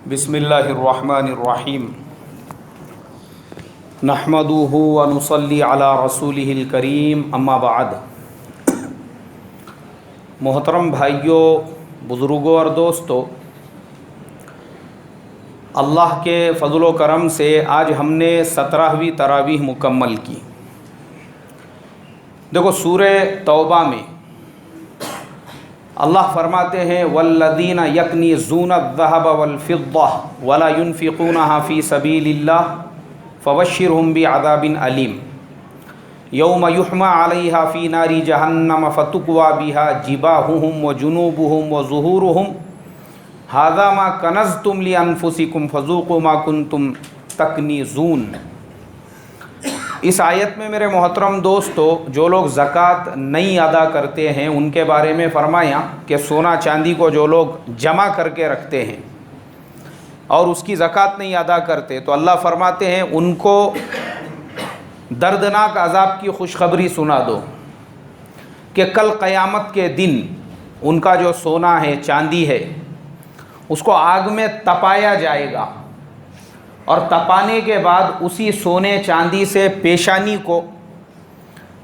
बिस्मिल्लाहिर्रहमानिर्रहीम नहमदुहु व नुसल्ली अला रसूलिहिल करीम अम्मा बाद। मोहतरम भाइयों, बुज़ुर्गों और दोस्तों, अल्लाह के फ़ज़ल व करम से आज हमने 17वीं तरावीह मुकम्मल की। देखो, सूरे तौबा में अल्लाह फरमाते हैं वल्लज़ीना यकनीज़ूना अज़्ज़हब वल-फ़िद्दा वला युनफ़िक़ूनहा फ़ी सबीलिल्लाह फ़बश्शिरहुम बिअज़ाबिन अलीम यौम युहमा अलैहा फ़ी नारी जहन्नम फ़तुक्वा बिहा जिबाहुहुम व जुनूबुहुम व ज़ुहूरुहुम हाज़ा मा कनज़्तुम लिअन्फ़ुसिकुम फ़ज़ूक़ू मा कुन्तुम तकनीज़ून। इस आयत में मेरे मोहतरम दोस्तों, जो लोग ज़कात नहीं अदा करते हैं उनके बारे में फ़रमाया कि सोना चांदी को जो लोग जमा करके रखते हैं और उसकी ज़कात नहीं अदा करते, तो अल्लाह फरमाते हैं उनको दर्दनाक अज़ाब की खुशखबरी सुना दो कि कल क़यामत के दिन उनका जो सोना है, चांदी है, उसको आग में तपाया जाएगा और तपाने के बाद उसी सोने चांदी से पेशानी को,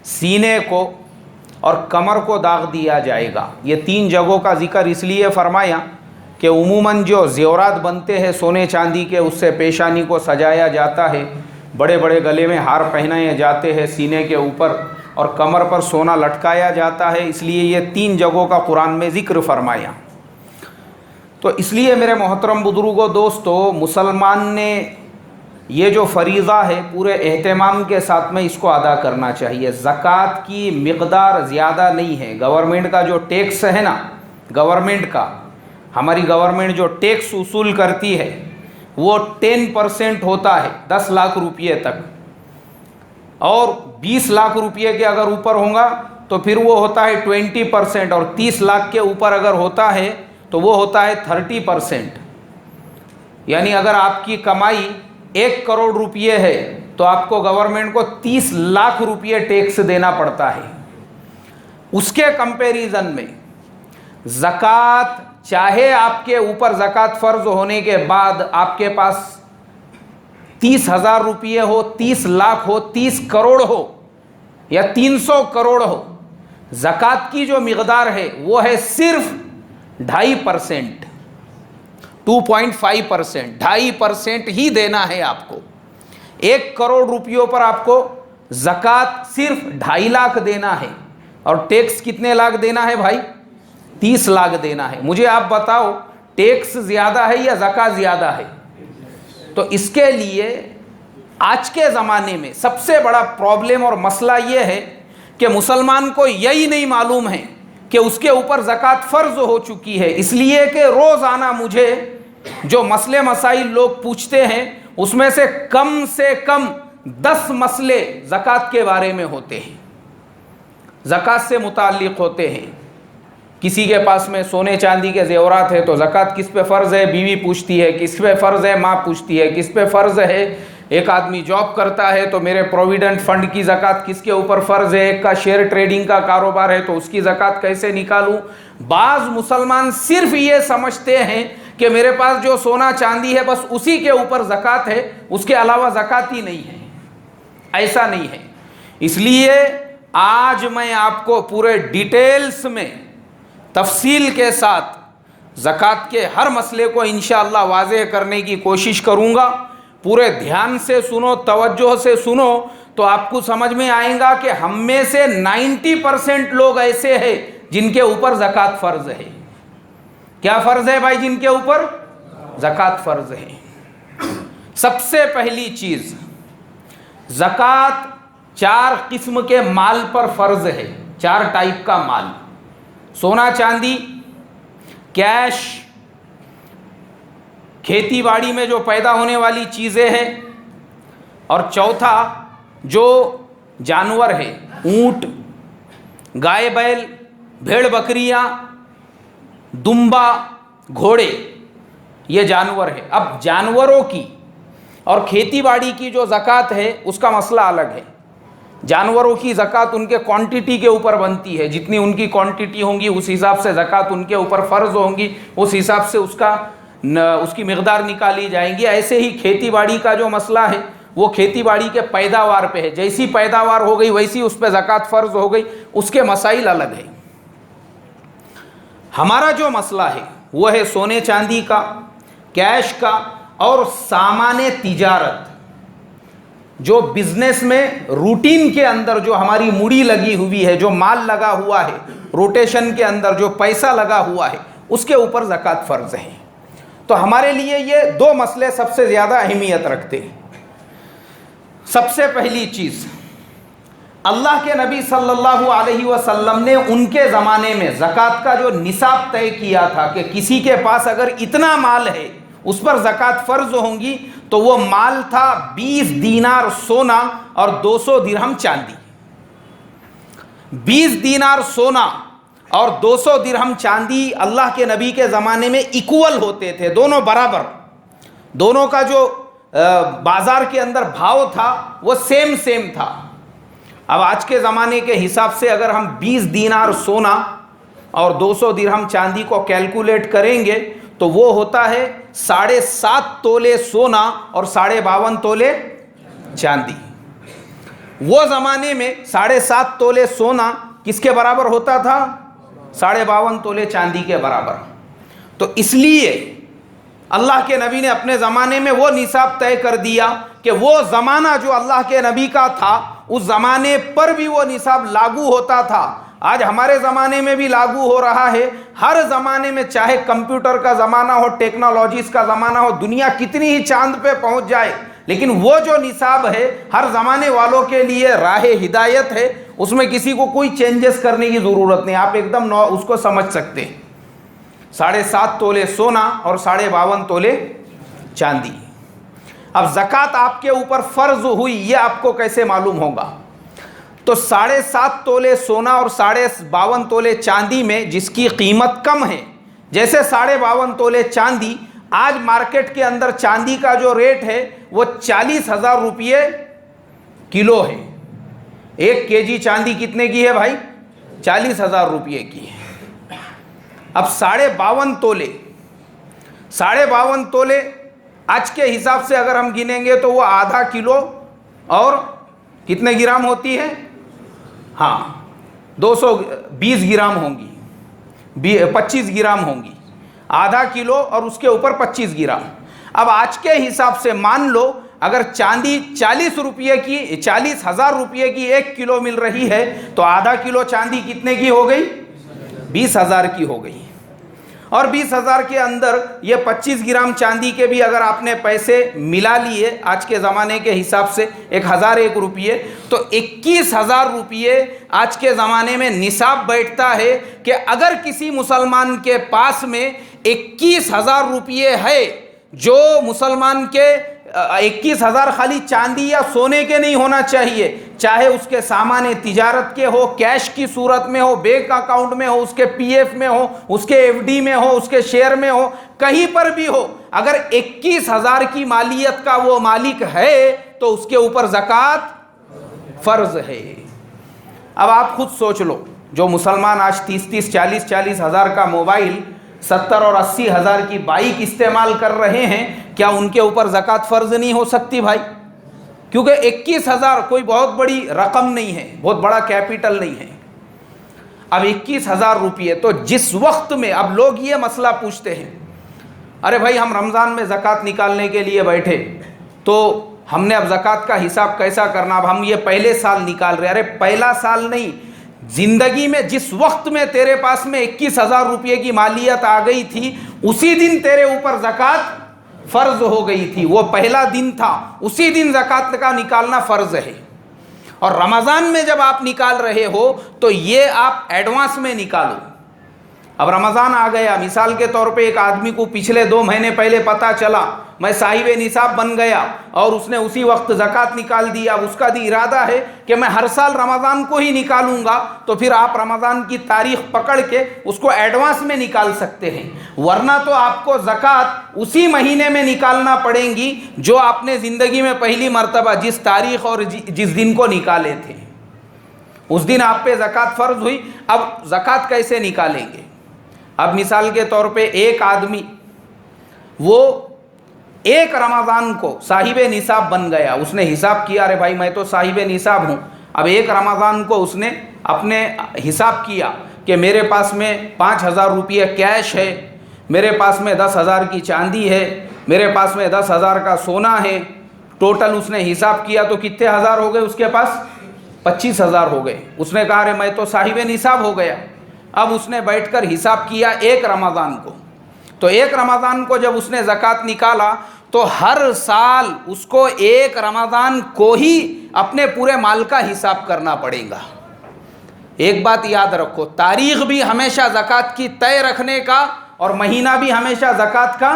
सीने को और कमर को दाग दिया जाएगा। ये 3 जगहों का ज़िक्र इसलिए फ़रमाया कि उमूमन जो ज़ेवरात बनते हैं सोने चांदी के, उससे पेशानी को सजाया जाता है, बड़े बड़े गले में हार पहनाए जाते हैं, सीने के ऊपर और कमर पर सोना लटकाया जाता है, इसलिए ये 3 जगहों का कुरान में ज़िक्र फ़रमाया। तो इसलिए मेरे मोहतरम बुज़ुर्गों दोस्तों, मुसलमान ने ये जो फ़रीज़ा है पूरे एहतमाम के साथ में इसको अदा करना चाहिए। ज़कात की मिक़दार ज़्यादा नहीं है। गवर्नमेंट का जो टैक्स है ना, हमारी गवर्नमेंट जो टैक्स वसूल करती है वो 10% होता है 10 लाख रुपये तक, और 20 लाख रुपये के अगर ऊपर होगा तो फिर वो होता है 20%, और 30 लाख के ऊपर अगर होता है तो वो होता है 30%। यानी अगर आपकी कमाई 1 करोड़ रुपये है तो आपको गवर्नमेंट को 30 लाख रुपये टैक्स देना पड़ता है। उसके कंपैरिजन में ज़कात, चाहे आपके ऊपर ज़कात फ़र्ज होने के बाद आपके पास 30,000 रुपये हो, 30 लाख हो, 30 करोड़ हो या 300 करोड़ हो, ज़कात की जो मिक़दार है वो है सिर्फ 2.5%, 2.5%, 2.5% ही देना है आपको। 1 करोड़ रुपयों पर आपको ज़कात सिर्फ 2.5 लाख देना है, और टैक्स कितने लाख देना है भाई? 30 लाख देना है। मुझे आप बताओ, टैक्स ज़्यादा है या ज़कात ज़्यादा है? तो इसके लिए आज के ज़माने में सबसे बड़ा प्रॉब्लम और मसला ये है कि मुसलमान को यही नहीं मालूम है कि उसके ऊपर ज़कात फ़र्ज हो चुकी है। इसलिए कि रोज़ाना मुझे जो मसले मसाइल लोग पूछते हैं उसमें से कम 10 मसले ज़कात के बारे में होते हैं, ज़कात से मुताल्लिक़ होते हैं। किसी के पास में सोने चांदी के ज़ेवरात है तो ज़कात किस पे फ़र्ज़ है? बीवी पूछती है। किस पे फ़र्ज़ है? माँ पूछती है। किस पे फ़र्ज़ है? एक आदमी जॉब करता है तो मेरे प्रोविडेंट फ़ंड की ज़कात किसके ऊपर फ़र्ज़ है? एक का शेयर ट्रेडिंग का कारोबार है तो उसकी ज़कात कैसे निकालूं? बाज़ मुसलमान सिर्फ ये समझते हैं कि मेरे पास जो सोना चांदी है बस उसी के ऊपर ज़कात है, उसके अलावा ज़कात ही नहीं है। ऐसा नहीं है। इसलिए आज मैं आपको पूरे डिटेल्स में तफसील के साथ ज़कात के हर मसले को इंशाअल्लाह वाज़ेह करने की कोशिश करूँगा। पूरे ध्यान से सुनो, तवज्जो से सुनो, तो आपको समझ में आएगा कि हम में से 90% लोग ऐसे हैं जिनके ऊपर ज़कात फ़र्ज़ है। क्या फ़र्ज़ है भाई? जिनके ऊपर ज़कात फ़र्ज़ है। सबसे पहली चीज़, ज़कात 4 किस्म के माल पर फ़र्ज़ है। 4 टाइप का माल: सोना चांदी, कैश, खेती बाड़ी में जो पैदा होने वाली चीज़ें हैं, और चौथा जो जानवर है, ऊंट, गाय बैल, भेड़ बकरियां, दुम्बा, घोड़े, ये जानवर है। अब जानवरों की और खेती बाड़ी की जो ज़कात है उसका मसला अलग है। जानवरों की ज़कात उनके क्वांटिटी के ऊपर बनती है, जितनी उनकी क्वांटिटी होंगी उस हिसाब से ज़कात उनके ऊपर फ़र्ज़ होंगी, उस हिसाब से उसका उसकी मिक़दार निकाली जाएंगी। ऐसे ही खेती बाड़ी का जो मसला है वो खेती बाड़ी के पैदावार पे है, जैसी पैदावार हो गई वैसी उस पर ज़कात फ़र्ज़ हो गई, उसके मसाइल अलग है। हमारा जो मसला है वो है सोने चांदी का, कैश का और सामान्य तिजारत, जो बिजनेस में रूटीन के अंदर जो हमारी मूड़ी लगी हुई है, जो माल लगा हुआ है, रोटेशन के अंदर जो पैसा लगा हुआ है, उसके ऊपर ज़कात फ़र्ज़ है। तो हमारे लिए ये दो मसले सबसे ज़्यादा अहमियत रखते हैं। सबसे पहली चीज़, अल्लाह के नबी सल्लल्लाहु अलैहि वसल्लम ने उनके ज़माने में ज़कात का जो निसाब तय किया था कि किसी के पास अगर इतना माल है उस पर ज़कात फ़र्ज़ होंगी, तो वो माल था 20 दीनार सोना और 200 दिरहम चांदी। 20 दीनार सोना और 200 दिरहम चांदी अल्लाह के नबी के ज़माने में इक्वल होते थे, दोनों बराबर। दोनों का जो बाज़ार के अंदर भाव था वो सेम था। अब आज के ज़माने के हिसाब से अगर हम 20 दीनार सोना और 200 दिरहम चांदी को कैलकुलेट करेंगे तो वो होता है 7.5 तोले सोना और 52.5 तोले चांदी। वो ज़माने में 7.5 तोले सोना किसके बराबर होता था? 52.5 तोले चांदी के बराबर। तो इसलिए अल्लाह के नबी ने अपने ज़माने में वो निसाब तय कर दिया कि वो ज़माना जो अल्लाह के नबी का था उस ज़माने पर भी वो निसाब लागू होता था। आज हमारे ज़माने में भी लागू हो रहा है। हर ज़माने में, चाहे कंप्यूटर का ज़माना हो, टेक्नोलॉजीज़ का ज़माना हो, दुनिया कितनी ही चांद पे पहुंच जाए, लेकिन वो जो निसाब है हर ज़माने वालों के लिए राह हिदायत है, उसमें किसी को कोई चेंजेस करने की ज़रूरत नहीं। आप एकदम उसको समझ सकते हैं। 7.5 तोले सोना और 52.5 तोले चांदी। अब ज़कात आपके ऊपर फ़र्ज़ हुई, ये आपको कैसे मालूम होगा? तो 7.5 तोले सोना और 52.5 तोले चांदी में जिसकी कीमत कम है, जैसे 52.5 तोले चांदी, आज मार्केट के अंदर चांदी का जो रेट है वो 40,000 रुपये किलो है। 1 केजी चांदी कितने की है भाई? 40,000 रुपये की है। अब 52.5 तोले आज के हिसाब से अगर हम गिनेंगे तो वो आधा किलो और कितने ग्राम होती है? हाँ, 220 ग्राम होंगी, 25 ग्राम होंगी। आधा किलो और उसके ऊपर 25 ग्राम। अब आज के हिसाब से मान लो अगर चांदी 40 रुपये की, 40,000 रुपये की 1 किलो मिल रही है, तो आधा किलो चांदी कितने की हो गई? 20,000 की हो गई। और 20,000 के अंदर ये 25 ग्राम चांदी के भी अगर आपने पैसे मिला लिए आज के ज़माने के हिसाब से 1,001 रुपये, तो 21,000 रुपये आज के ज़माने में निसाब बैठता है कि अगर किसी मुसलमान के पास में 21,000 रुपये है, जो मुसलमान के 21,000 खाली चांदी या सोने के नहीं होना चाहिए, चाहे उसके सामान तिजारत के हो, कैश की सूरत में हो, बैंक अकाउंट में हो, उसके पीएफ में हो, उसके एफडी में हो, उसके शेयर में हो, कहीं पर भी हो, अगर 21,000 की मालियत का वो मालिक है तो उसके ऊपर ज़कात फ़र्ज़ है। अब आप खुद सोच लो, जो मुसलमान आज 30-30, 40-40 हज़ार का मोबाइल, 70 और 80 हज़ार की बाइक इस्तेमाल कर रहे हैं, क्या उनके ऊपर ज़कात फ़र्ज़ नहीं हो सकती भाई? क्योंकि 21,000 कोई बहुत बड़ी रकम नहीं है, बहुत बड़ा कैपिटल नहीं है। अब 21,000 रुपये, तो जिस वक्त में अब लोग ये मसला पूछते हैं, अरे भाई हम रमज़ान में ज़कात निकालने के लिए बैठे तो हमने अब ज़कात का हिसाब कैसा करना? अब हम ये पहले साल निकाल रहे। अरे पहला साल नहीं, जिंदगी में जिस वक्त में तेरे पास में 21,000 रुपये की मालियत आ गई थी, उसी दिन तेरे ऊपर ज़कात फ़र्ज़ हो गई थी। वो पहला दिन था, उसी दिन ज़कात का निकालना फ़र्ज़ है। और रमज़ान में जब आप निकाल रहे हो तो ये आप एडवांस में निकालो। अब रमज़ान आ गया, मिसाल के तौर पे एक आदमी को पिछले 2 महीने पहले पता चला मैं साहिब निसाब बन गया और उसने उसी वक्त ज़कात निकाल दिया। उसका इरादा है कि मैं हर साल रमज़ान को ही निकालूंगा, तो फिर आप रमज़ान की तारीख पकड़ के उसको एडवांस में निकाल सकते हैं। वरना तो आपको ज़कात उसी महीने में निकालना पड़ेगी जो आपने ज़िंदगी में पहली मरतबा जिस तारीख और जिस दिन को निकाले थे, उस दिन आप पे ज़कात फ़र्ज़ हुई। अब ज़कात कैसे निकालेंगे? अब मिसाल के तौर पे एक आदमी वो एक रमज़ान को साहिब निसाब बन गया। उसने हिसाब किया, अरे भाई मैं तो साहिब निसाब हूँ। अब एक रमज़ान को उसने अपने हिसाब किया कि मेरे पास में 5,000 रुपये कैश है, मेरे पास में 10,000 की चांदी है, मेरे पास में 10,000 का सोना है। टोटल उसने हिसाब किया तो कितने हज़ार हो गए उसके पास? 25,000 हो गए। उसने कहा अरे मैं तो साहिब निसाब हो गया। अब उसने बैठकर हिसाब किया एक रमज़ान को। तो एक रमज़ान को जब उसने ज़कात निकाला तो हर साल उसको एक रमज़ान को ही अपने पूरे माल का हिसाब करना पड़ेगा। एक बात याद रखो, तारीख भी हमेशा ज़कात की तय रखने का और महीना भी हमेशा ज़कात का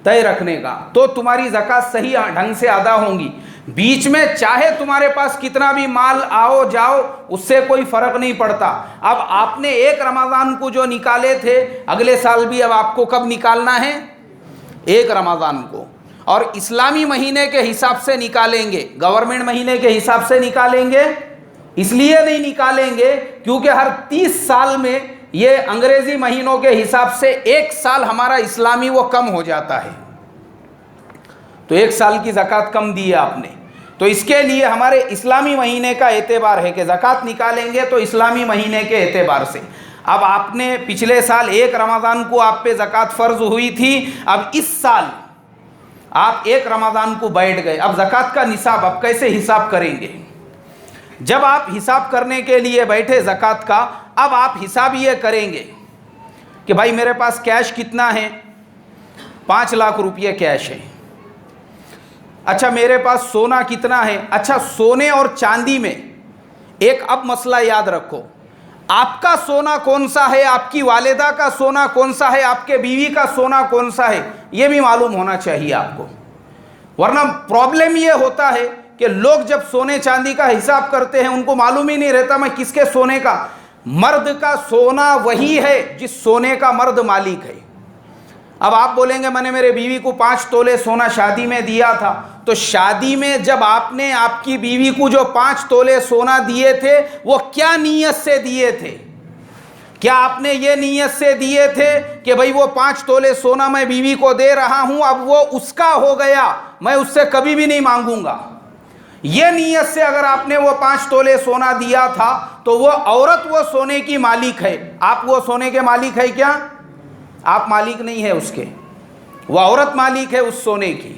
तय रखने का, तो तुम्हारी ज़कात सही ढंग से अदा होंगी। बीच में चाहे तुम्हारे पास कितना भी माल आओ जाओ, उससे कोई फर्क नहीं पड़ता। अब आपने एक रमज़ान को जो निकाले थे, अगले साल भी अब आपको कब निकालना है? एक रमज़ान को। और इस्लामी महीने के हिसाब से निकालेंगे, गवर्नमेंट महीने के हिसाब से निकालेंगे। इसलिए नहीं निकालेंगे क्योंकि हर 30 साल में ये अंग्रेजी महीनों के हिसाब से एक साल हमारा इस्लामी वो कम हो जाता है। तो एक साल की ज़कात कम दी है आपने, तो इसके लिए हमारे इस्लामी महीने का एतबार है कि ज़कात निकालेंगे तो इस्लामी महीने के एतबार से। अब आपने पिछले साल एक रमज़ान को आप पे ज़कात फ़र्ज हुई थी, अब इस साल आप एक रमज़ान को बैठ गए, अब ज़कात का निसाब अब कैसे हिसाब करेंगे? जब आप हिसाब करने के लिए बैठे ज़कात का, अब आप हिसाब ये करेंगे कि भाई मेरे पास कैश कितना है? 5 लाख रुपये कैश है। अच्छा मेरे पास सोना कितना है? अच्छा सोने और चांदी में एक अब मसला याद रखो, आपका सोना कौन सा है, आपकी वालिदा का सोना कौन सा है, आपके बीवी का सोना कौन सा है, ये भी मालूम होना चाहिए आपको। वरना प्रॉब्लम ये होता है कि लोग जब सोने चांदी का हिसाब करते हैं उनको मालूम ही नहीं रहता मैं किसके सोने का। मर्द का सोना वही है जिस सोने का मर्द मालिक है। अब आप बोलेंगे मैंने मेरे बीवी को 5 तोले सोना शादी में दिया था, तो शादी में जब आपने आपकी बीवी को जो 5 तोले सोना दिए थे वो क्या नीयत से दिए थे? क्या आपने ये नीयत से दिए थे कि भाई वो 5 तोले सोना मैं बीवी को दे रहा हूं, अब वो उसका हो गया, मैं उससे कभी भी नहीं मांगूंगा? ये नीयत से अगर आपने वो 5 तोले सोना दिया था तो वो औरत वो सोने की मालिक है। आप वो सोने के मालिक है क्या? आप मालिक नहीं है उसके, वो औरत मालिक है उस सोने की।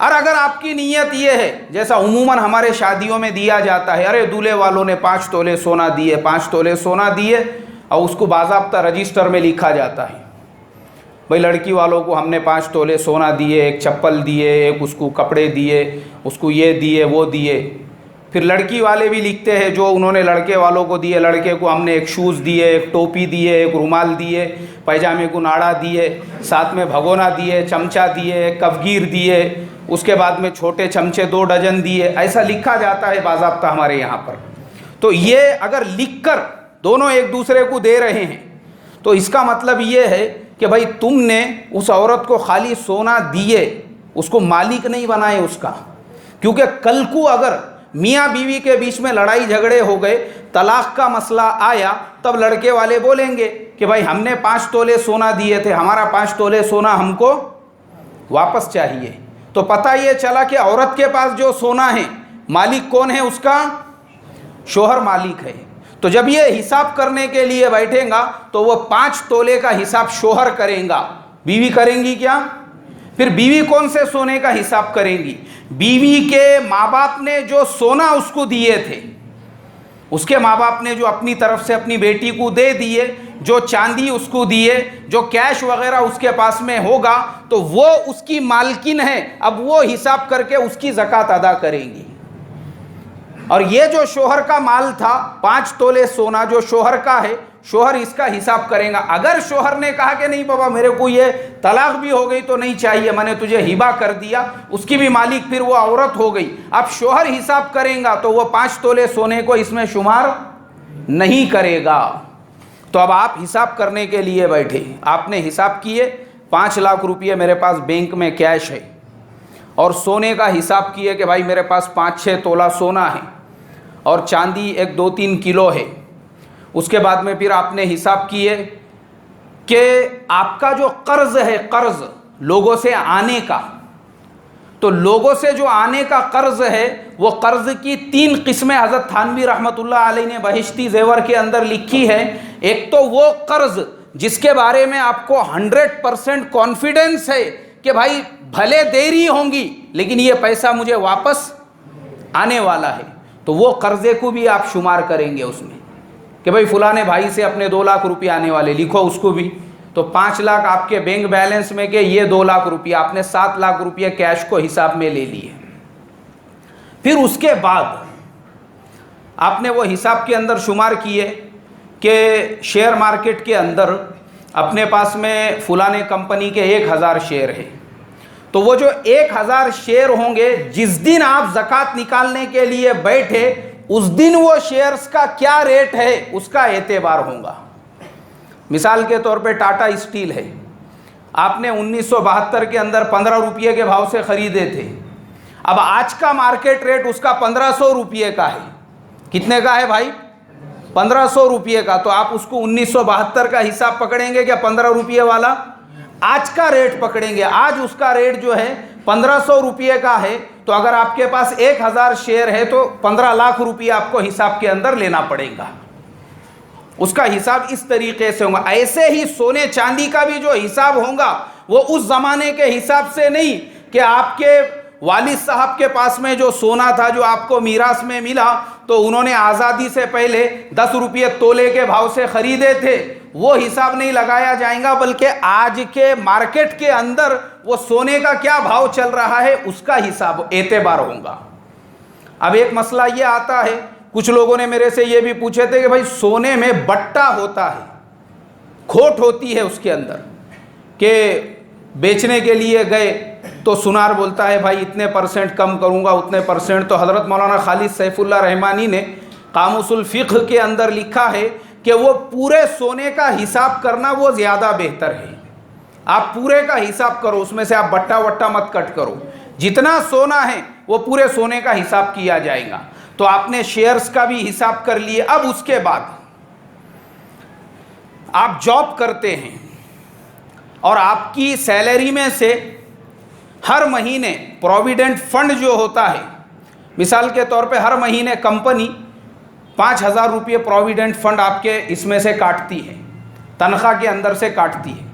और अगर आपकी नीयत ये है, जैसा उमूमन हमारे शादियों में दिया जाता है, अरे दूल्हे वालों ने 5 तोले सोना दिए, 5 तोले सोना दिए, और उसको बाज़ाब्ता रजिस्टर में लिखा जाता है भाई लड़की वालों को हमने 5 तोले सोना दिए, एक चप्पल दिए, एक उसको कपड़े दिए, उसको ये दिए वो दिए। फिर लड़की वाले भी लिखते हैं जो उन्होंने लड़के वालों को दिए, लड़के को हमने एक शूज़ दिए, एक टोपी दिए, एक रुमाल दिए, पैजामे को नाड़ा दिए, साथ में भगोना दिए, चमचा दिए, कफगीर दिए, उसके बाद में छोटे चमचे 2 डजन दिए। ऐसा लिखा जाता है बाज़ाब्ता हमारे यहाँ पर। तो ये अगर लिखकर दोनों एक दूसरे को दे रहे हैं तो इसका मतलब ये है कि भाई तुमने उस औरत को खाली सोना दिए, उसको मालिक नहीं बनाए उसका। क्योंकि कल को अगर मियाँ बीवी के बीच में लड़ाई झगड़े हो गए, तलाक का मसला आया, तब लड़के वाले बोलेंगे कि भाई हमने 5 तोले सोना दिए थे, हमारा 5 तोले सोना हमको वापस चाहिए। तो पता ये चला कि औरत के पास जो सोना है मालिक कौन है उसका? शोहर मालिक है। तो जब ये हिसाब करने के लिए बैठेगा तो वो 5 तोले का हिसाब शोहर करेगा, बीवी करेंगी क्या? फिर बीवी कौन से सोने का हिसाब करेंगी? बीवी के माँ बाप ने जो सोना उसको दिए थे, उसके माँ बाप ने जो अपनी तरफ से अपनी बेटी को दे दिए, जो चांदी उसको दिए, जो कैश वगैरह उसके पास में होगा, तो वो उसकी मालकिन है। अब वो हिसाब करके उसकी ज़कात अदा करेंगी। और ये जो शोहर का माल था 5 तोले सोना जो शोहर का है, शोहर इसका हिसाब करेगा। अगर शोहर ने कहा कि नहीं बाबा मेरे को ये तलाक भी हो गई तो नहीं चाहिए, मैंने तुझे हिबा कर दिया, उसकी भी मालिक फिर वो औरत हो गई, अब शोहर हिसाब करेगा तो वो 5 तोले सोने को इसमें शुमार नहीं करेगा। तो अब आप हिसाब करने के लिए बैठे, आपने हिसाब किए 5 लाख रुपये मेरे पास बैंक में कैश है, और सोने का हिसाब किए कि भाई मेरे पास 5-6 तोला सोना है और चांदी 1-2-3 किलो है। उसके बाद में फिर आपने हिसाब किए कि आपका जो कर्ज है, कर्ज लोगों से आने का, तो लोगों से जो आने का कर्ज है वो कर्ज की 3 किस्में हज़रत थानवी रहमतुल्लाह अलैह ने बहिश्ती ज़ेवर के अंदर लिखी है। एक तो वो कर्ज जिसके बारे में आपको 100% कॉन्फिडेंस है कि भाई भले देरी होंगी लेकिन ये पैसा मुझे वापस आने वाला है, तो वो कर्जे को भी आप शुमार करेंगे उसमें कि भाई फलाने भाई से अपने 2 लाख रुपये आने वाले, लिखो उसको भी। तो 5 लाख आपके बैंक बैलेंस में के ये 2 लाख रुपये, आपने 7 लाख रुपये कैश को हिसाब में ले लिए। फिर उसके बाद आपने वो हिसाब के अंदर शुमार किए कि शेयर मार्केट के अंदर अपने पास में फलाने कंपनी के 1000 शेयर है, तो वो जो 1000 शेयर होंगे, जिस दिन आप ज़कात निकालने के लिए बैठे उस दिन वो शेयर्स का क्या रेट है उसका एतबार होगा। मिसाल के तौर पे टाटा स्टील है, आपने 1972 के अंदर 15 रुपये के भाव से ख़रीदे थे, अब आज का मार्केट रेट उसका 1500 रुपये का है। कितने का है भाई? 1500 रुपये का। तो आप उसको 1972 का हिसाब पकड़ेंगे क्या 15 रुपये वाला? आज का रेट पकड़ेंगे। आज उसका रेट जो है 1500 रुपये का है, तो अगर आपके पास 1000 शेयर है तो 15 लाख रुपये आपको हिसाब के अंदर लेना पड़ेगा। उसका हिसाब इस तरीके से होगा। ऐसे ही सोने चांदी का भी जो हिसाब होगा वो उस जमाने के हिसाब से नहीं कि आपके वालिद साहब के पास में जो सोना था जो आपको मीरास में मिला तो उन्होंने आज़ादी से पहले 10 रुपये तोले के भाव से ख़रीदे थे, वो हिसाब नहीं लगाया जाएगा, बल्कि आज के मार्केट के अंदर वो सोने का क्या भाव चल रहा है उसका हिसाब एतबार होगा। अब एक मसला ये आता है, कुछ लोगों ने मेरे से ये भी पूछे थे कि भाई सोने में बट्टा होता है, खोट होती है उसके अंदर, कि बेचने के लिए गए तो सुनार बोलता है भाई इतने % कम करूंगा, उतने %। तो हज़रत मौलाना खालिद सैफुल्लाह रहमानी ने कामुसुल फ़िक़्ह के अंदर लिखा है कि वो पूरे सोने का हिसाब करना वो ज़्यादा बेहतर है। आप पूरे का हिसाब करो, उसमें से आप बट्टा वट्टा मत कट करो, जितना सोना है वो पूरे सोने का हिसाब किया जाएगा। तो आपने शेयर्स का भी हिसाब कर लिए। अब उसके बाद आप जॉब करते हैं और आपकी सैलरी में से हर महीने प्रोविडेंट फंड जो होता है, मिसाल के तौर पे हर महीने कंपनी 5000 रुपये प्रोविडेंट फंड आपके इसमें से काटती है, तनख्वाह के अंदर से काटती है।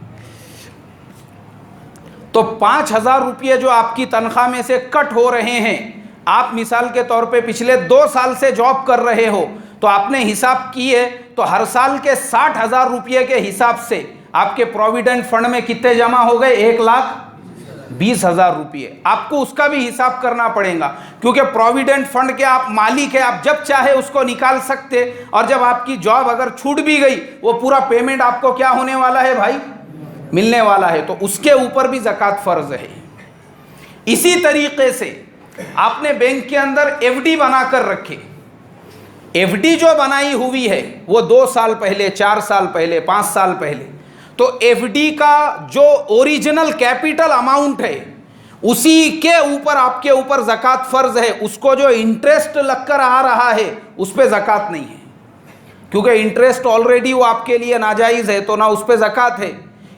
तो 5000 रुपये जो आपकी तनख्वाह में से कट हो रहे हैं, आप मिसाल के तौर पे पिछले 2 साल से जॉब कर रहे हो, तो आपने हिसाब किए तो हर साल के 60,000 रुपये के हिसाब से आपके प्रोविडेंट फंड में कितने जमा हो गए? 1,20,000 रुपये। आपको उसका भी हिसाब करना पड़ेगा, क्योंकि प्रोविडेंट फंड के आप मालिक है, आप जब चाहे उसको निकाल सकते, और जब आपकी जॉब अगर छूट भी गई वो पूरा पेमेंट आपको क्या होने वाला है भाई? मिलने वाला है। तो उसके ऊपर भी ज़कात फ़र्ज है। इसी तरीके से आपने बैंक के अंदर एफडी बनाकर रखे, एफडी जो बनाई हुई है वो 2 साल पहले, 4 साल पहले, 5 साल पहले, तो एफडी का जो ओरिजिनल कैपिटल अमाउंट है उसी के ऊपर आपके ऊपर ज़कात फ़र्ज है। उसको जो इंटरेस्ट लगकर आ रहा है उस पर ज़कात नहीं है, क्योंकि इंटरेस्ट ऑलरेडी वो आपके लिए नाजायज़ है, तो ना उस पर ज़कात है।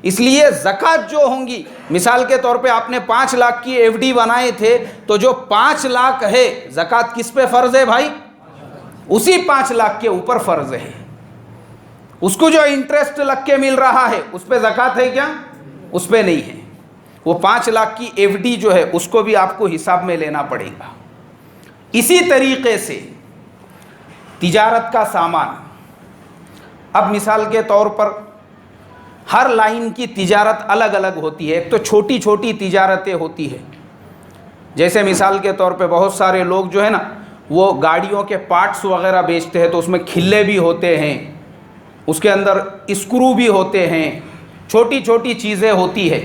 इसलिए ज़कात जो होंगी, मिसाल के तौर पे आपने 5 लाख की एफडी बनाए थे, तो जो 5 लाख है ज़कात किस पे फ़र्ज़ है भाई? उसी 5 लाख के ऊपर फ़र्ज़ है। उसको जो इंटरेस्ट लग के मिल रहा है उस पे ज़कात है क्या? उस पे नहीं है। वो 5 लाख की एफडी जो है उसको भी आपको हिसाब में लेना पड़ेगा। इसी तरीके से तिजारत का सामान, अब मिसाल के तौर पर हर लाइन की तिजारत अलग अलग होती है। एक तो छोटी छोटी तिजारतें होती है, जैसे मिसाल के तौर पे बहुत सारे लोग जो है ना वो गाड़ियों के पार्ट्स वगैरह बेचते हैं, तो उसमें खिल्ले भी होते हैं, उसके अंदर स्क्रू भी होते हैं, छोटी छोटी चीज़ें होती है।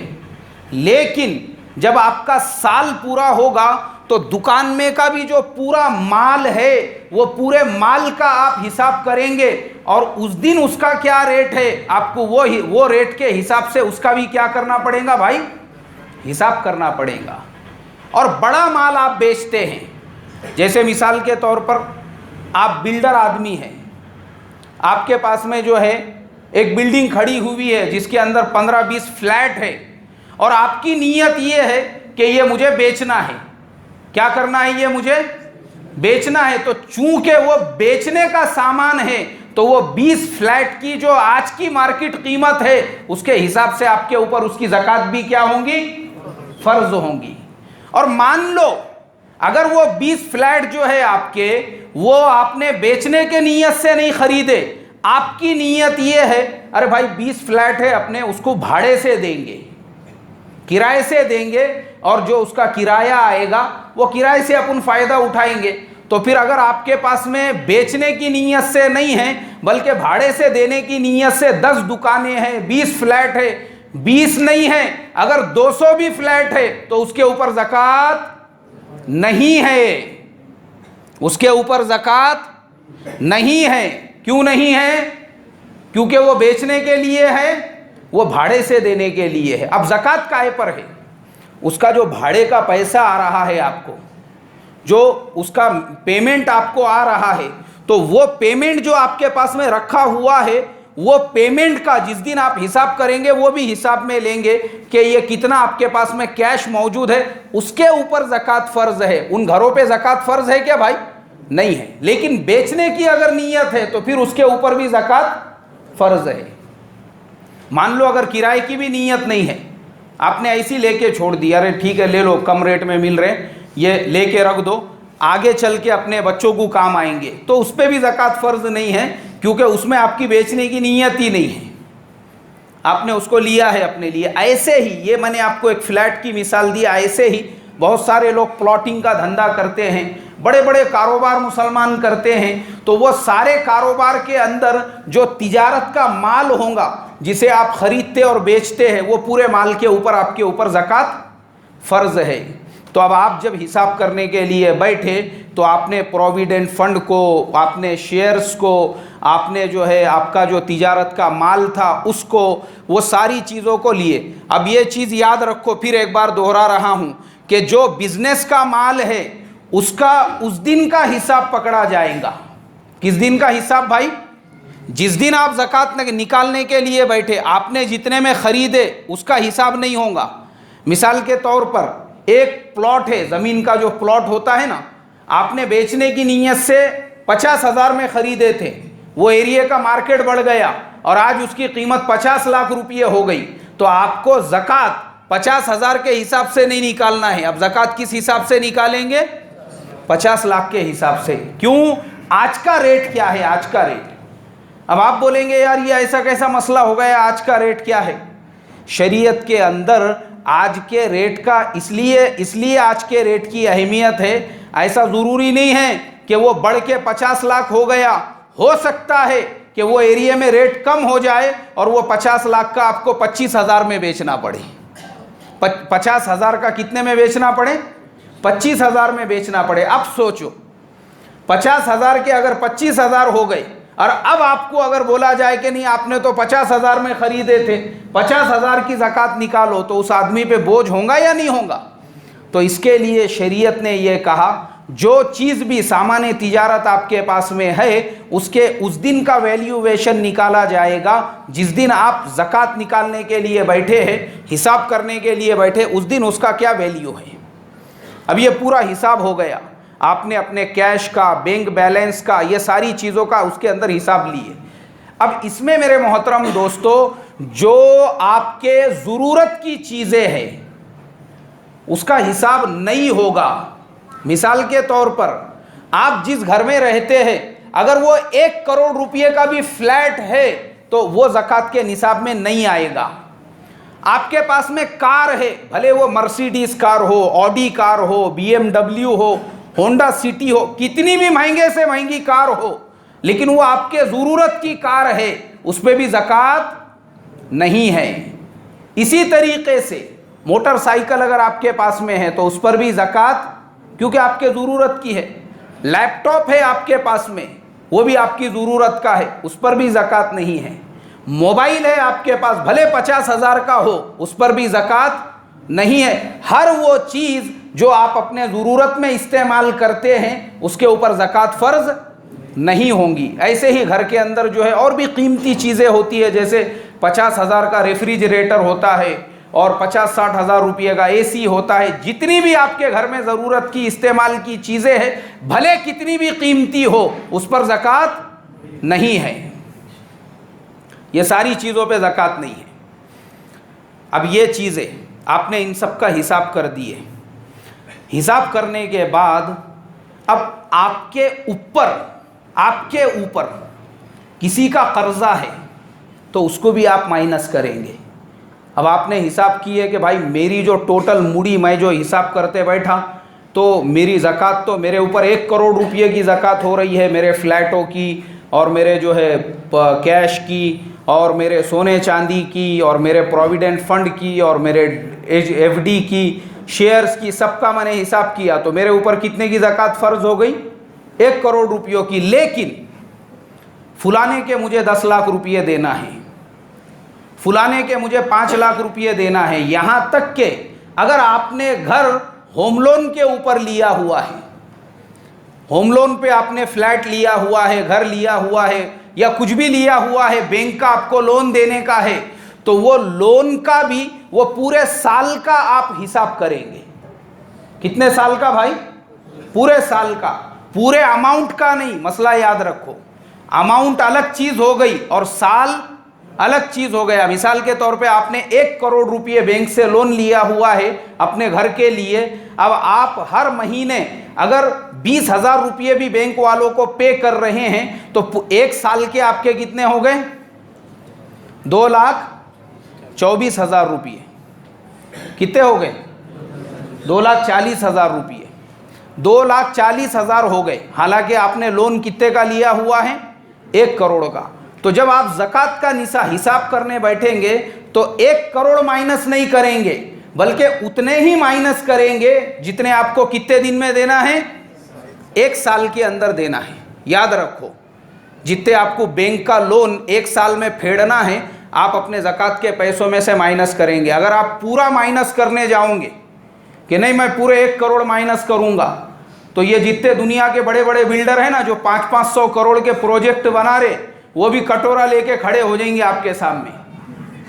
लेकिन जब आपका साल पूरा होगा तो दुकान में का भी जो पूरा माल है वो पूरे माल का आप हिसाब करेंगे, और उस दिन उसका क्या रेट है आपको वो रेट के हिसाब से उसका भी क्या करना पड़ेगा भाई? हिसाब करना पड़ेगा। और बड़ा माल आप बेचते हैं, जैसे मिसाल के तौर पर आप बिल्डर आदमी हैं, आपके पास में जो है एक बिल्डिंग खड़ी हुई है जिसके अंदर 15-20 फ्लैट है और आपकी नीयत ये है कि ये मुझे बेचना है। क्या करना है? ये मुझे बेचना है। तो चूंकि वो बेचने का सामान है तो वो 20 फ्लैट की जो आज की मार्केट कीमत है उसके हिसाब से आपके ऊपर उसकी ज़कात भी क्या होंगी? फर्ज होंगी। और मान लो अगर वो 20 फ्लैट जो है आपके, वो आपने बेचने के नीयत से नहीं खरीदे, आपकी नीयत ये है अरे भाई 20 फ्लैट है अपने उसको भाड़े से देंगे, किराए से देंगे, और जो उसका किराया आएगा वो किराए से अपन फ़ायदा उठाएंगे। तो फिर अगर आपके पास में बेचने की नीयत से नहीं है बल्कि भाड़े से देने की नीयत से 10 दुकानें हैं, 20 फ्लैट है, 20 नहीं है, अगर 200 भी फ्लैट है तो उसके ऊपर ज़कात नहीं है, उसके ऊपर ज़कात नहीं है। क्यों नहीं है? क्योंकि वो बेचने के लिए है, वो भाड़े से देने के लिए है। अब ज़कात काहे पर है? उसका जो भाड़े का पैसा आ रहा है आपको, जो उसका पेमेंट आपको आ रहा है, तो वो पेमेंट जो आपके पास में रखा हुआ है, वो पेमेंट का जिस दिन आप हिसाब करेंगे वो भी हिसाब में लेंगे कि ये कितना आपके पास में कैश मौजूद है, उसके ऊपर ज़कात फ़र्ज है। उन घरों पे ज़कात फ़र्ज है क्या भाई? नहीं है। लेकिन बेचने की अगर नीयत है तो फिर उसके ऊपर भी ज़कात फ़र्ज है। मान लो अगर किराए की भी नीयत नहीं है, आपने ऐसी लेके छोड़ दिया, अरे ठीक है ले लो, कम रेट में मिल रहे, ये लेके रख दो, आगे चल के अपने बच्चों को काम आएंगे, तो उस पर भी ज़कात फ़र्ज नहीं है क्योंकि उसमें आपकी बेचने की नीयत ही नहीं है, आपने उसको लिया है अपने लिए। ऐसे ही ये मैंने आपको एक फ्लैट की मिसाल दिया, ऐसे ही बहुत सारे लोग प्लॉटिंग का धंधा करते हैं, बड़े बड़े कारोबार मुसलमान करते हैं। तो वो सारे कारोबार के अंदर जो तिजारत का माल होगा जिसे आप खरीदते और बेचते हैं, वो पूरे माल के ऊपर आपके ऊपर ज़कात फ़र्ज है। तो अब आप जब हिसाब करने के लिए बैठे तो आपने प्रोविडेंट फंड को, आपने शेयर्स को, आपने जो है आपका जो तिजारत का माल था उसको, वो सारी चीज़ों को लिए। अब ये चीज़ याद रखो, फिर एक बार दोहरा रहा हूँ कि जो बिजनेस का माल है उसका उस दिन का हिसाब पकड़ा जाएगा। किस दिन का हिसाब भाई? जिस दिन आप ज़कात निकालने के लिए बैठे, आपने जितने में ख़रीदे उसका हिसाब नहीं होगा। मिसाल के तौर पर एक प्लॉट है, ज़मीन का जो प्लॉट होता है ना, आपने बेचने की नीयत से 50,000 में ख़रीदे थे, वो एरिया का मार्केट बढ़ गया और आज उसकी कीमत 50 लाख रुपये हो गई, तो आपको ज़कात 50,000 के हिसाब से नहीं निकालना है। अब ज़कात किस हिसाब से निकालेंगे? 50 लाख के हिसाब से। क्यों? आज का रेट क्या है? आज का रेट। अब आप बोलेंगे यार ये ऐसा कैसा मसला हो गया, आज का रेट क्या है? शरीयत के अंदर आज के रेट का इसलिए आज के रेट की अहमियत है। ऐसा ज़रूरी नहीं है कि वो बढ़ के 50 लाख हो गया, हो सकता है कि वो एरिया में रेट कम हो जाए और वो 50 लाख का आपको 25,000 में बेचना पड़े। 50,000 का कितने में बेचना पड़े? 25,000 में बेचना पड़े। अब सोचो 50,000 के अगर 25,000 हो गए और अब आपको अगर बोला जाए कि नहीं आपने तो 50,000 में ख़रीदे थे, 50,000 की ज़कात निकालो, तो उस आदमी पे बोझ होगा या नहीं होगा? तो इसके लिए शरीयत ने यह कहा जो चीज़ भी सामान्य तिजारत आपके पास में है उसके उस दिन का वैल्यूएशन निकाला जाएगा। जिस दिन आप ज़कात निकालने के लिए बैठे हैं, हिसाब करने के लिए बैठे, उस दिन उसका क्या वैल्यू है। अब ये पूरा हिसाब हो गया, आपने अपने कैश का, बैंक बैलेंस का, ये सारी चीज़ों का उसके अंदर हिसाब लिए। अब इसमें मेरे मोहतरम दोस्तों जो आपके ज़रूरत की चीज़ें हैं उसका हिसाब नहीं होगा। मिसाल के तौर पर आप जिस घर में रहते हैं अगर वो 1 करोड़ रुपये का भी फ्लैट है तो वो ज़कात के निसाब में नहीं आएगा। आपके पास में कार है, भले वो मर्सिडीज़ कार हो, ऑडी कार हो, BMW हो, होंडा सिटी हो, कितनी भी महंगे से महंगी कार हो, लेकिन वो आपके ज़रूरत की कार है, उस पर भी ज़कात नहीं है। इसी तरीके से मोटरसाइकिल अगर आपके पास में है तो उस पर भी ज़कात, क्योंकि आपके ज़रूरत की है। लैपटॉप है आपके पास में, वो भी आपकी ज़रूरत का है, उस पर भी ज़कात नहीं है। मोबाइल है आपके पास, भले 50,000 का हो, उस पर भी ज़कात नहीं है। हर वो चीज़ जो आप अपने ज़रूरत में इस्तेमाल करते हैं उसके ऊपर ज़कात फ़र्ज नहीं होंगी। ऐसे ही घर के अंदर जो है और भी कीमती चीज़ें होती है, जैसे 50,000 का रेफ्रिजरेटर होता है और 50-60 हज़ार रुपये का एसी होता है। जितनी भी आपके घर में ज़रूरत की इस्तेमाल की चीज़ें हैं, भले कितनी भी कीमती हो, उस पर ज़कात नहीं है। ये सारी चीज़ों पे ज़कात नहीं है। अब ये चीज़ें आपने इन सब का हिसाब कर दिए। हिसाब करने के बाद अब आपके ऊपर किसी का कर्जा है तो उसको भी आप माइनस करेंगे। अब आपने हिसाब किए कि भाई मेरी जो टोटल मुड़ी, मैं जो हिसाब करते बैठा तो मेरी ज़कात तो मेरे ऊपर 1 करोड़ रुपये की ज़कात हो रही है, मेरे फ्लैटों की और मेरे जो है कैश की और मेरे सोने चांदी की और मेरे प्रोविडेंट फंड की और मेरे एफडी की, शेयर्स की, सबका मैंने हिसाब किया तो मेरे ऊपर कितने की ज़कात फ़र्ज हो गई? 1 करोड़ रुपयों की। लेकिन फुलाने के मुझे 10 लाख रुपये देना है, फुलाने के मुझे 5 लाख रुपये देना है। यहाँ तक कि अगर आपने घर होम लोन के ऊपर लिया हुआ है, होम लोन पे आपने फ्लैट लिया हुआ है, घर लिया हुआ है या कुछ भी लिया हुआ है, बैंक का आपको लोन देने का है, तो वो लोन का भी वो पूरे साल का आप हिसाब करेंगे। कितने साल का भाई? पूरे साल का, पूरे अमाउंट का नहीं। मसला याद रखो, अमाउंट अलग चीज हो गई और साल अलग चीज हो गया। मिसाल के तौर पे आपने 1 करोड़ रुपये बैंक से लोन लिया हुआ है अपने घर के लिए। अब आप हर महीने अगर 20,000 रुपये भी बैंक वालों को पे कर रहे हैं तो 1 साल के आपके कितने हो गए? 2,24,000 रुपये। कितने हो गए? 2,40,000 रुपये। 2,40,000 हो गए। हालांकि आपने लोन कितने का लिया हुआ है? 1 करोड़ का। तो जब आप ज़कात का हिसाब करने बैठेंगे तो 1 करोड़ माइनस नहीं करेंगे, बल्कि उतने ही माइनस करेंगे जितने आपको कितने दिन में देना है? 1 साल के अंदर देना है। याद रखो, जितने आपको बैंक का लोन 1 साल में फेड़ना है, आप अपने ज़कात के पैसों में से माइनस करेंगे। अगर आप पूरा माइनस करने जाओगे कि नहीं मैं पूरे 1 करोड़ माइनस करूंगा, तो ये जितने दुनिया के बड़े बड़े बिल्डर हैं ना, जो 500-500 करोड़ के प्रोजेक्ट बना रहे, वो भी कटोरा लेके खड़े हो जाएंगे आपके सामने,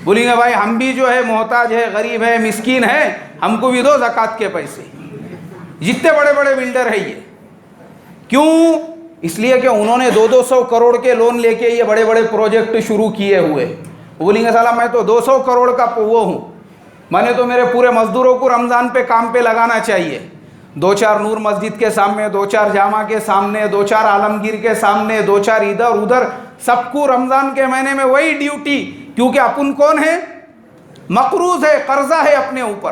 बोलेंगे भाई हम भी जो है मोहताज है, गरीब है, मिस्कीन है, हमको भी दो ज़कात के पैसे। जितने बड़े बड़े बिल्डर है ये, क्यों? इसलिए कि उन्होंने 200-200 करोड़ के लोन लेके ये बड़े बड़े प्रोजेक्ट शुरू किए हुए। वो बोलेंगे साला मैं तो 200 करोड़ का वो हूँ, मैंने तो मेरे पूरे मजदूरों को रमज़ान पे काम पे लगाना चाहिए। 2-4 नूर मस्जिद के सामने, 2-4 जामा के सामने, 2-4 आलमगीर के सामने, 2-4 इधर उधर, सबको रमज़ान के महीने में वही ड्यूटी। क्योंकि अपन कौन है? मकरूज है, कर्जा है अपने ऊपर,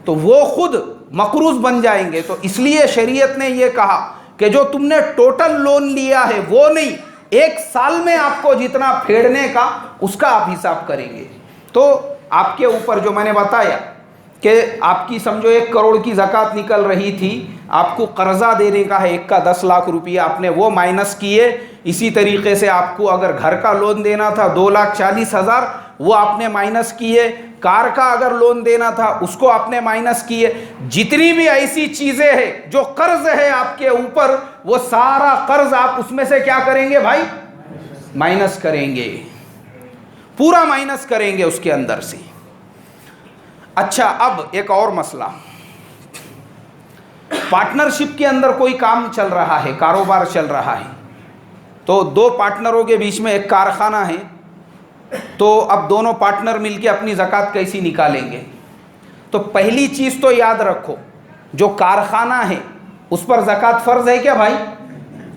तो वो खुद मकरूज बन जाएंगे। तो इसलिए शरीयत ने ये कहा कि जो तुमने टोटल लोन लिया है वो नहीं, 1 साल में आपको जितना फेड़ने का उसका आप हिसाब करेंगे। तो आपके ऊपर जो मैंने बताया कि आपकी समझो 1 करोड़ की ज़कात निकल रही थी, आपको कर्जा देने का है 1 का 10 लाख रुपये, आपने वो माइनस किए। इसी तरीके से आपको अगर घर का लोन देना था 2,40,000, वो आपने माइनस किए। कार का अगर लोन देना था उसको आपने माइनस किए। जितनी भी ऐसी चीज़ें हैं जो कर्ज है आपके ऊपर, वो सारा कर्ज आप उसमें से क्या करेंगे भाई? माइनस करेंगे, पूरा माइनस करेंगे उसके अंदर से। अच्छा, अब एक और मसला, पार्टनरशिप के अंदर कोई काम चल रहा है, कारोबार चल रहा है, तो 2 पार्टनरों के बीच में एक कारखाना है, तो अब दोनों पार्टनर मिलके अपनी ज़कात कैसी निकालेंगे? तो पहली चीज़ तो याद रखो, जो कारखाना है उस पर ज़कात फ़र्ज़ है क्या भाई?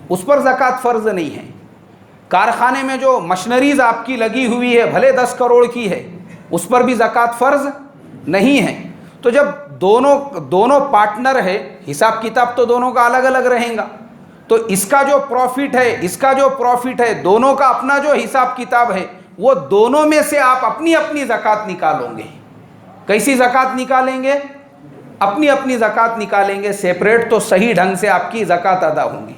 उस पर ज़कात फ़र्ज़ नहीं है। कारखाने में जो मशीनरीज आपकी लगी हुई है, भले 10 करोड़ की है, उस पर भी ज़कात फ़र्ज़ नहीं है। तो जब दोनों पार्टनर है, हिसाब किताब तो दोनों का अलग अलग रहेगा, तो इसका जो प्रॉफिट है, इसका जो प्रॉफिट है, दोनों का अपना जो हिसाब किताब है, वो दोनों में से आप अपनी अपनी ज़कात निकालोगे। कैसी ज़कात निकालेंगे? अपनी अपनी ज़कात निकालेंगे, सेपरेट तो सही ढंग से आपकी ज़कात अदा होंगी।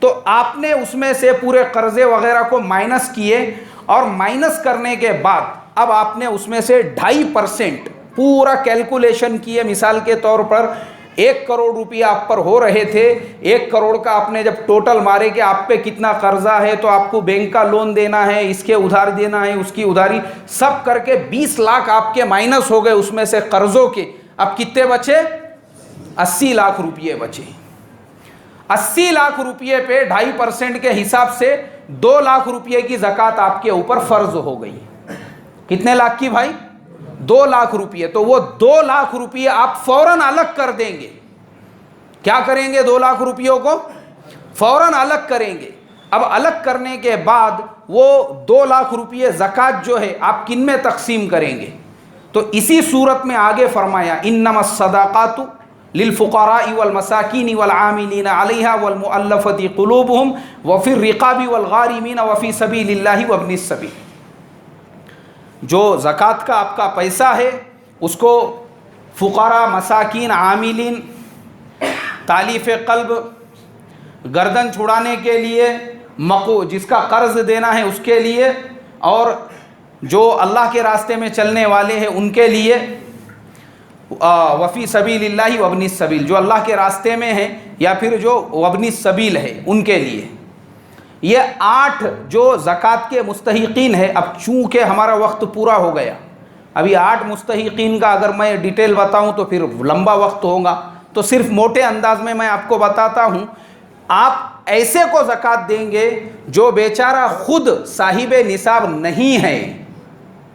तो आपने उसमें से पूरे कर्जे वगैरह को माइनस किए, और माइनस करने के बाद अब आपने उसमें से 2.5% पूरा कैलकुलेशन किए। मिसाल के तौर पर 1 करोड़ रुपया आप पर हो रहे थे, 1 करोड़ का आपने जब टोटल मारे कि आप पे कितना कर्जा है, तो आपको बैंक का लोन देना है, इसके उधार देना है, उसकी उधारी, सब करके 20 लाख आपके माइनस हो गए उसमें से कर्जों के। अब कितने बचे? 80 लाख रुपये बचे। 80 लाख रुपये पे 2.5% के हिसाब से 2 लाख रुपये की ज़कात आपके ऊपर फर्ज हो गई। कितने लाख की भाई? 2 लाख रुपये। तो वो 2 लाख रुपये आप फौरन अलग कर देंगे। क्या करेंगे? 2 लाख रुपयों को फौरन अलग करेंगे। अब अलग करने के बाद वो 2 लाख रुपये ज़कात जो है आप किन में तकसीम करेंगे? तो इसी सूरत में आगे फरमाया, इन्नमस सदाक़ातु लिल फ़ुक़राई वल मसाकीन वल आमिलीन अलैहा वल मुअल्लफ़ति क़ुलूबुहुम व फ़िर रिक़ाबि वल गारिमीन व फ़ी सबीलिल्लाहि व इब्निस सबील। जो ज़कात का आपका पैसा है उसको फ़ुक़रा, मसाकीन, आमिलीन, तालीफ़ क़ल्ब, गर्दन छुड़ाने के लिए, मको जिसका कर्ज़ देना है उसके लिए, और जो अल्लाह के रास्ते में चलने वाले हैं उनके लिए, वफ़ी सबीलिल्लाहि व इब्निस सबील, जो अल्लाह के रास्ते में है या फिर जो वब्निस सबील है उनके लिए। ये 8 जो ज़कात के मुस्तहिकीन है। अब चूँकि हमारा वक्त पूरा हो गया, अभी 8 मुस्तहिकीन का अगर मैं डिटेल बताऊं तो फिर लंबा वक्त होगा, तो सिर्फ मोटे अंदाज में मैं आपको बताता हूं। आप ऐसे को ज़कात देंगे जो बेचारा खुद साहिब निसाब नहीं है।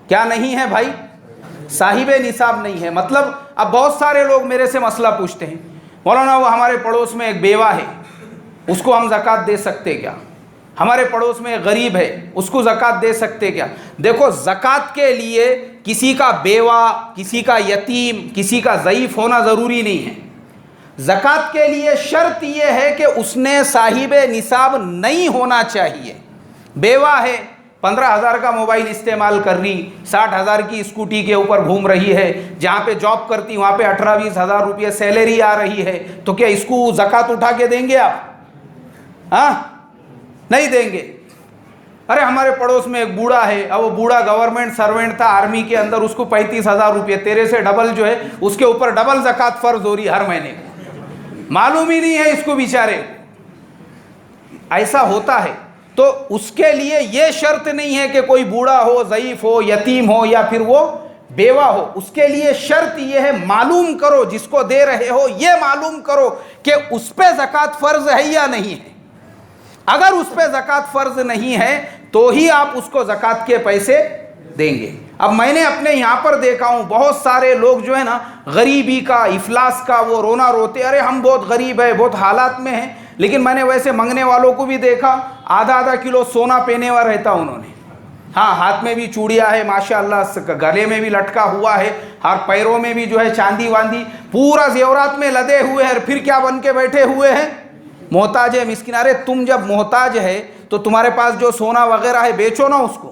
क्या नहीं है भाई? साहिब निसाब नहीं है। मतलब अब बहुत सारे लोग मेरे से मसला पूछते हैं, मौलाना वो हमारे पड़ोस में एक बेवा है, उसको हम ज़कात दे सकते क्या? हमारे पड़ोस में एक गरीब है, उसको ज़कात दे सकते क्या? देखो, ज़कात के लिए किसी का बेवा, किसी का यतीम, किसी का ज़ईफ़ होना ज़रूरी नहीं है। ज़कात के लिए शर्त यह है कि उसने साहिब निसाब नहीं होना चाहिए। बेवा है, 15,000 का मोबाइल इस्तेमाल कर रही, 60,000 की स्कूटी के ऊपर घूम रही है, जहाँ पे जॉब करती वहाँ पे 18-20 हज़ार रुपये सैलरी आ रही है, तो क्या इसको ज़कात उठा के देंगे आप? हाँ, नहीं देंगे। अरे हमारे पड़ोस में एक बूढ़ा है, अब वो बूढ़ा गवर्नमेंट सर्वेंट था आर्मी के अंदर, उसको 35,000 रुपये, तेरे से डबल जो है उसके ऊपर डबल ज़कात फ़र्ज हो रही हर महीने। मालूम ही नहीं है इसको बेचारे। ऐसा होता है। तो उसके लिए ये शर्त नहीं है कि कोई बूढ़ा हो, ज़ईफ़ हो, यतीम हो या फिर वो बेवा हो। उसके लिए शर्त ये है, मालूम करो, जिसको दे रहे हो ये मालूम करो कि उस पर ज़कात फ़र्ज है या नहीं है। अगर उस पर ज़कात फ़र्ज नहीं है तो ही आप उसको ज़कात के पैसे देंगे। अब मैंने अपने यहाँ पर देखा हूँ, बहुत सारे लोग जो है ना, गरीबी का, इफलास का वो रोना रोते, अरे हम बहुत गरीब है, बहुत हालात में हैं। लेकिन मैंने वैसे मंगने वालों को भी देखा, आधा किलो सोना पहने हुआ रहता उन्होंने। हाँ, हाथ में भी चूड़ियाँ है माशाअल्लाह, गले में भी लटका हुआ है, और पैरों में भी जो है चांदी वांदी, पूरा जेवरात में लदे हुए हैं। फिर क्या बन के बैठे हुए हैं? मोहताज है, मिस्किन। अरे तुम जब मोहताज है तो तुम्हारे पास जो सोना वगैरह है बेचो ना उसको।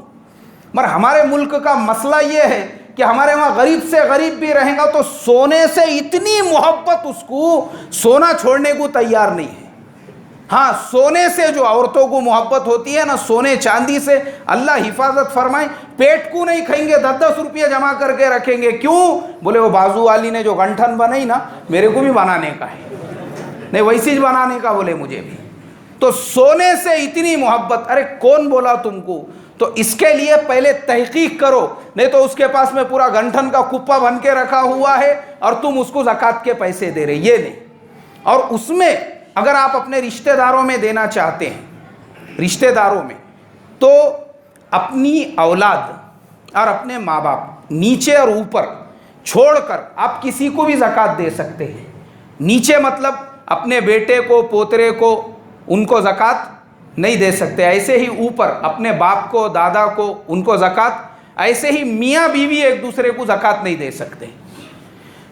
मगर हमारे मुल्क का मसला ये है कि हमारे वहाँ गरीब से गरीब भी रहेगा तो सोने से इतनी मोहब्बत, उसको सोना छोड़ने को तैयार नहीं है। हाँ, सोने से जो औरतों को मोहब्बत होती है ना, सोने चांदी से, अल्लाह हिफाजत फरमाए, पेट को नहीं खाएंगे, 10-10 रुपये जमा करके रखेंगे। क्यों? बोले वो बाजू वाली ने जो गंठन बनाई ना, मेरे को भी बनाने का है, नहीं वैसी बनाने का बोले मुझे भी। तो सोने से इतनी मोहब्बत, अरे कौन बोला तुमको? तो इसके लिए पहले तहकीक करो, नहीं तो उसके पास में पूरा गंठन का कुप्पा बन के रखा हुआ है और तुम उसको ज़कात के पैसे दे रहे, ये नहीं। और उसमें अगर आप अपने रिश्तेदारों में देना चाहते हैं, रिश्तेदारों में, तो अपनी औलाद और अपने माँ बाप, नीचे और ऊपर छोड़कर आप किसी को भी ज़कात दे सकते हैं। नीचे मतलब अपने बेटे को, पोतरे को, उनको ज़कात नहीं दे सकते। ऐसे ही ऊपर अपने बाप को, दादा को, उनको ज़कात, ऐसे ही मियाँ बीवी एक दूसरे को ज़कात नहीं दे सकते।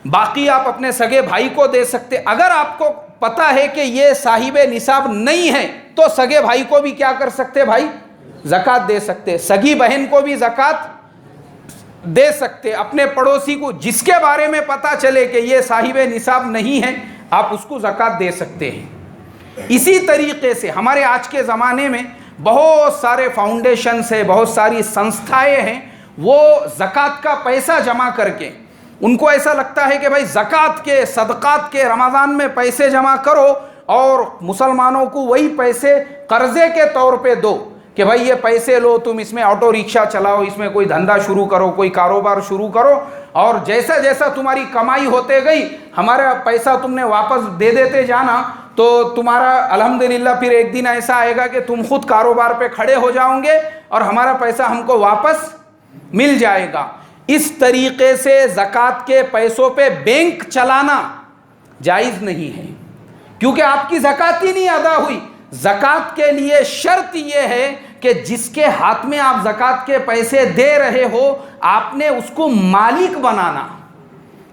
बाकी आप अपने सगे भाई को दे सकते। अगर आपको पता है कि ये साहिब निसाब नहीं है तो सगे भाई को भी क्या कर सकते भाई? ज़कात दे सकते। सगी बहन को भी ज़कात दे सकते। अपने पड़ोसी को, जिसके बारे में पता चले कि ये साहिब निसाब नहीं है, आप उसको ज़कात दे सकते हैं। इसी तरीके से हमारे आज के ज़माने में बहुत सारे फाउंडेशंस है, बहुत सारी संस्थाएं हैं, वो ज़कात का पैसा जमा करके उनको ऐसा लगता है कि भाई ज़कात के, सदक़ात के रमज़ान में पैसे जमा करो और मुसलमानों को वही पैसे कर्ज़े के तौर पे दो कि भाई ये पैसे लो, तुम इसमें ऑटो रिक्शा चलाओ, इसमें कोई धंधा शुरू करो, कोई कारोबार शुरू करो, और जैसा जैसा तुम्हारी कमाई होते गई हमारा पैसा तुमने वापस दे देते जाना, तो तुम्हारा अल्हम्दुलिल्लाह फिर एक दिन ऐसा आएगा कि तुम खुद कारोबार पे खड़े हो जाओगे और हमारा पैसा हमको वापस मिल जाएगा। इस तरीके से ज़कात के पैसों पे बैंक चलाना जायज़ नहीं है, क्योंकि आपकी ज़कात ही नहीं अदा हुई। ज़कात के लिए शर्त यह है कि जिसके हाथ में आप ज़कात के पैसे दे रहे हो आपने उसको मालिक बनाना।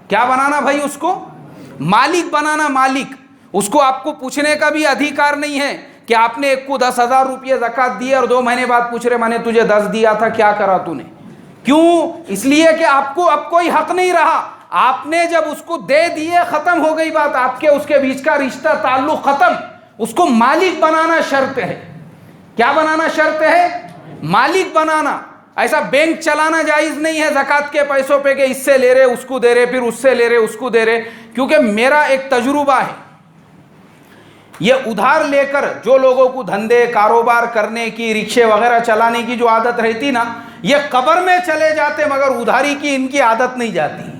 क्या बनाना भाई? उसको मालिक बनाना। मालिक, उसको आपको पूछने का भी अधिकार नहीं है कि आपने एक को 10,000 रुपये ज़कात दिए और 2 महीने बाद पूछ रहे मैंने तुझे 10 दिया था, क्या करा तूने? क्यों? इसलिए कि आपको अब कोई हक नहीं रहा। आपने जब उसको दे दिए, ख़त्म हो गई बात, आपके उसके बीच का रिश्ता ताल्लुक़ ख़त्म। उसको मालिक बनाना शर्त है। क्या बनाना शर्त है? मालिक बनाना। ऐसा बैंक चलाना जायज़ नहीं है ज़कात के पैसों पे कि इससे ले रहे उसको दे रहे, फिर उससे ले रहे उसको दे रहे। क्योंकि मेरा एक तजुर्बा है, ये उधार लेकर जो लोगों को धंधे कारोबार करने की, रिक्शे वगैरह चलाने की जो आदत रहती ना, ये कब्र में चले जाते मगर उधारी की इनकी आदत नहीं जाती।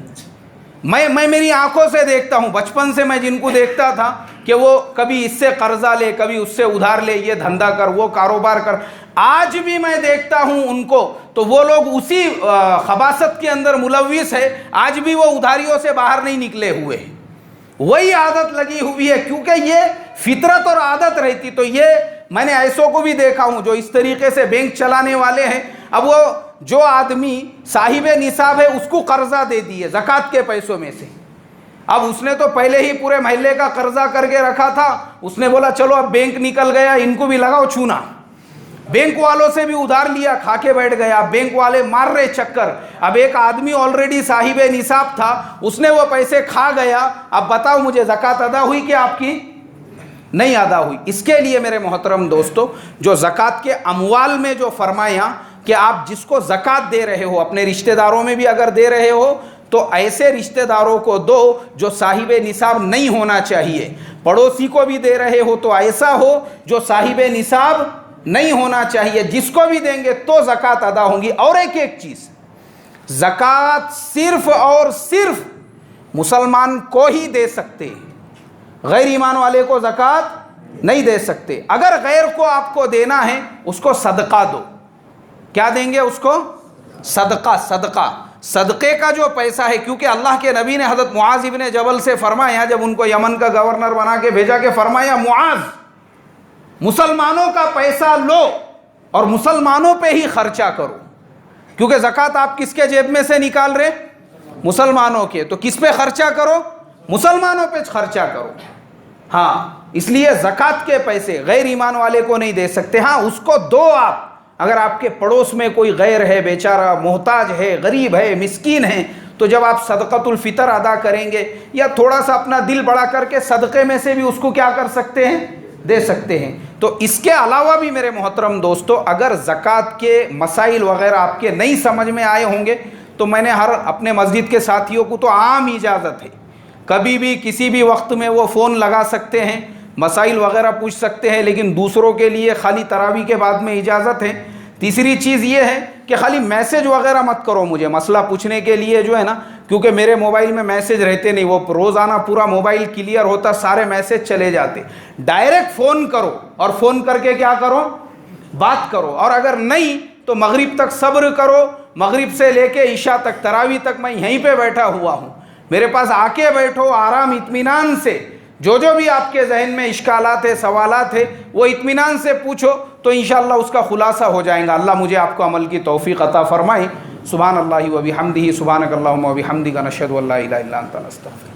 मैं मेरी आंखों से देखता हूँ, बचपन से मैं जिनको देखता था कि वो कभी इससे कर्जा ले, कभी उससे उधार ले, ये धंधा कर, वो कारोबार कर, आज भी मैं देखता हूँ उनको, तो वो लोग उसी खबासत के अंदर मुलव्विस है, आज भी वो उधारियों से बाहर नहीं निकले हुए हैं, वही आदत लगी हुई है। क्योंकि ये फितरत और आदत रहती। तो ये मैंने ऐसों को भी देखा हूँ जो इस तरीके से बैंक चलाने वाले हैं। अब वो जो आदमी साहिब निसाब है उसको कर्जा दे दिए ज़कात के पैसों में से, अब उसने तो पहले ही पूरे महल्ले का कर्जा करके रखा था, उसने बोला चलो अब बैंक निकल गया, इनको भी लगाओ चूना। बैंक वालों से भी उधार लिया, खा के बैठ गया, बैंक वाले मार रहे चक्कर। अब एक आदमी ऑलरेडी साहिब निसाब था, उसने वो पैसे खा गया। अब बताओ मुझे ज़कात अदा हुई कि आपकी नहीं अदा हुई? इसके लिए मेरे मोहतरम दोस्तों, जो ज़कात के अमवाल में जो फरमाया कि आप जिसको ज़कात दे रहे हो, अपने रिश्तेदारों में भी अगर दे रहे हो तो ऐसे रिश्तेदारों को दो जो साहिब निसाब नहीं होना चाहिए। पड़ोसी को भी दे रहे हो तो ऐसा हो जो साहिब निसाब नहीं होना चाहिए। जिसको भी देंगे तो ज़कात अदा होंगी। और एक चीज़, ज़कात सिर्फ और सिर्फ मुसलमान को ही दे सकते, गैर ईमान वाले को ज़कात नहीं दे सकते। अगर गैर को आपको देना है उसको सदका दो। क्या देंगे उसको? सदका। सदका, सदक़े का जो पैसा है, क्योंकि अल्लाह के नबी ने हज़रत मुआज़ इब्न जबल से फरमाया, जब उनको यमन का गवर्नर बना के भेजा के फरमाया, मुआज़ मुसलमानों का पैसा लो और मुसलमानों पे ही खर्चा करो, क्योंकि ज़कात आप किसके जेब में से निकाल रहे? मुसलमानों के। तो किस पे खर्चा करो? मुसलमानों पे खर्चा करो। हाँ, इसलिए ज़कात के पैसे गैर ईमान वाले को नहीं दे सकते। हाँ, उसको दो आप। अगर आपके पड़ोस में कोई गैर है, बेचारा मोहताज है, गरीब है, मिस्कीन है, तो जब आप सदक़तुल फ़ितर अदा करेंगे या थोड़ा सा अपना दिल बड़ा करके सदक़े में से भी उसको क्या कर सकते हैं? दे सकते हैं। तो इसके अलावा भी मेरे मोहतरम दोस्तों, अगर ज़कात के मसाइल वगैरह आपके नहीं समझ में आए होंगे तो मैंने हर अपने मस्जिद के साथियों को तो आम इजाज़त है, कभी भी किसी भी वक्त में वो फ़ोन लगा सकते हैं, मसाइल वगैरह पूछ सकते हैं, लेकिन दूसरों के लिए खाली तरावी के बाद में इजाज़त है। तीसरी चीज़ ये है कि खाली मैसेज वगैरह मत करो मुझे मसला पूछने के लिए, जो है ना, क्योंकि मेरे मोबाइल में मैसेज रहते नहीं, वो रोज़ाना पूरा मोबाइल क्लियर होता, सारे मैसेज चले जाते। डायरेक्ट फ़ोन करो और फ़ोन करके क्या करो? बात करो। और अगर नहीं तो मगरिब तक सब्र करो, मगरिब से लेके इशा तक, तरावी तक मैं यहीं पे बैठा हुआ हूँ, मेरे पास आके बैठो आराम इत्मीनान से। जो भी आपके जहन में इश्कालात है, सवालात है, वो इत्मीनान से पूछो तो इंशाअल्लाह उसका खुलासा हो जाएगा। अल्लाह मुझे आपको अमल की तौफीक अता फरमाए। सुभान अल्लाहि व बिहम्दिही, सुभानक अल्लाहुम्मा व बिहम्दिका, नशहदु अल्ला इलाहा इल्ला अंता, नस्तगफिरुक।